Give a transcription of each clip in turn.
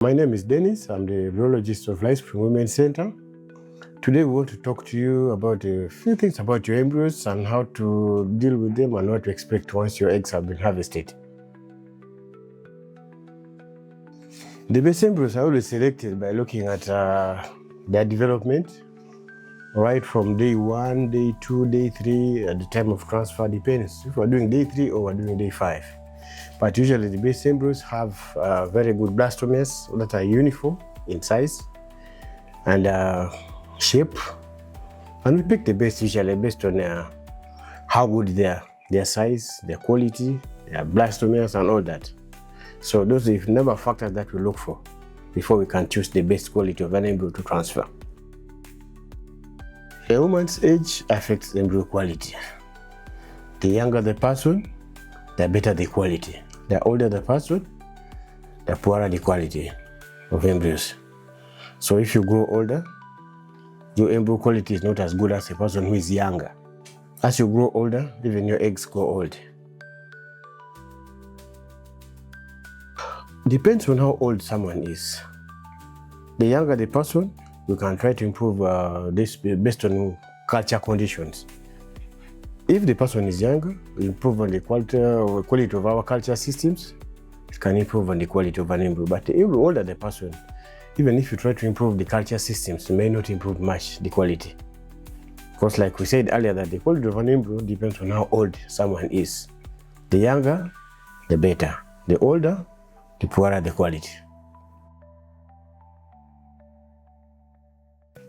My name is Dennis. I'm the embryologist of Lifespring Women's Center. Today we want to talk to you about a few things about your embryos and how to deal with them and what to expect once your eggs have been harvested. The best embryos are always selected by looking at their development, right from day 1, day 2, day 3, at the time of transfer, depends if we're doing day 3 or we're doing day 5. But usually the base embryos have very good blastomeres that are uniform in size and shape. And we pick the best usually based on how good their size, their quality, their blastomeres and all that. So those are the number of factors that we look for before we can choose the best quality of an embryo to transfer. A woman's age affects the embryo quality. The younger the person, the better the quality. The older the person, the poorer the quality of embryos. So if you grow older, your embryo quality is not as good as a person who is younger. As you grow older, even your eggs grow old. Depends on how old someone is. The younger the person, you can try to improve this based on culture conditions. If the person is younger, we improve on the quality of our culture systems. It can improve on the quality of an embryo. But the older the person, even if you try to improve the culture systems, you may not improve much the quality. Because like we said earlier, that the quality of an embryo depends on how old someone is. The younger, the better. The older, the poorer the quality.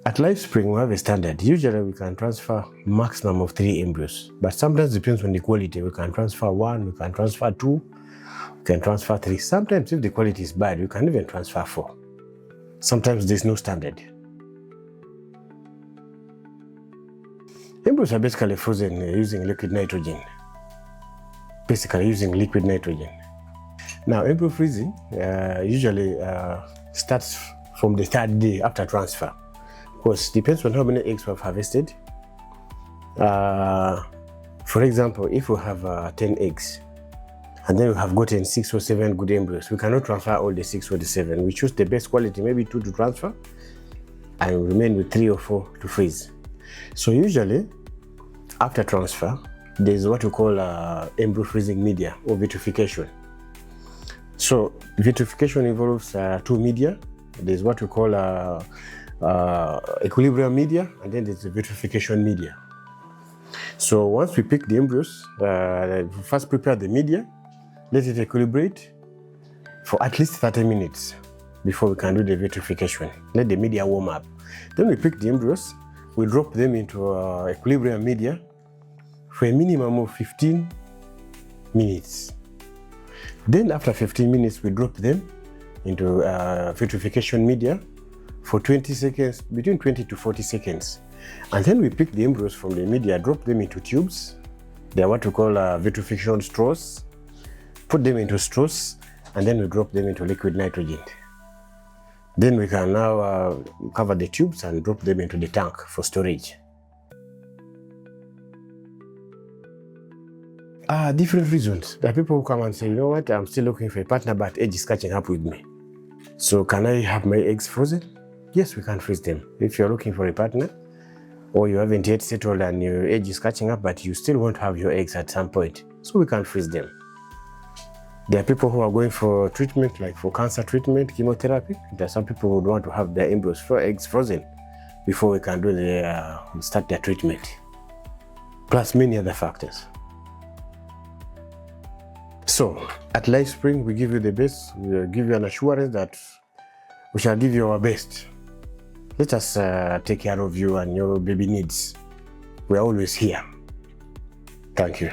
At Lifespring, we have a standard. Usually we can transfer maximum of 3 embryos, but sometimes it depends on the quality. We can transfer 1, we can transfer 2, we can transfer 3. Sometimes if the quality is bad, we can even transfer 4. Sometimes there's no standard. Embryos are basically frozen using liquid nitrogen. Basically using liquid nitrogen. Now, embryo freezing usually starts from the 3rd day after transfer. Of course, it depends on how many eggs we have harvested. For example, if we have 10 eggs and then we have gotten 6 or 7 good embryos, we cannot transfer all the 6 or the 7. We choose the best quality, maybe 2 to transfer, and remain with 3 or 4 to freeze. So usually, after transfer, there's what we call embryo freezing media or vitrification. So vitrification involves 2 media. There's what we call equilibrium media, and then there's the vitrification media. So once we pick the embryos, we first prepare the media, let it equilibrate for at least 30 minutes before we can do the vitrification. Let the media warm up. Then we pick the embryos, we drop them into equilibrium media for a minimum of 15 minutes. Then after 15 minutes, we drop them into vitrification media for 20 seconds, between 20 to 40 seconds. And then we pick the embryos from the media, drop them into tubes. They are what we call vitrification straws. Put them into straws, and then we drop them into liquid nitrogen. Then we can now cover the tubes and drop them into the tank for storage. Different reasons. There are people who come and say, you know what, I'm still looking for a partner, but age is catching up with me. So can I have my eggs frozen? Yes, we can freeze them. If you're looking for a partner, or you haven't yet settled and your age is catching up, but you still want to have your eggs at some point, so we can freeze them. There are people who are going for treatment, like for cancer treatment, chemotherapy. There are some people who would want to have their embryos for eggs frozen before we can do start their treatment. Plus many other factors. So, at Lifespring, we give you the best. We give you an assurance that we shall give you our best. Let us take care of you and your baby needs. We are always here. Thank you.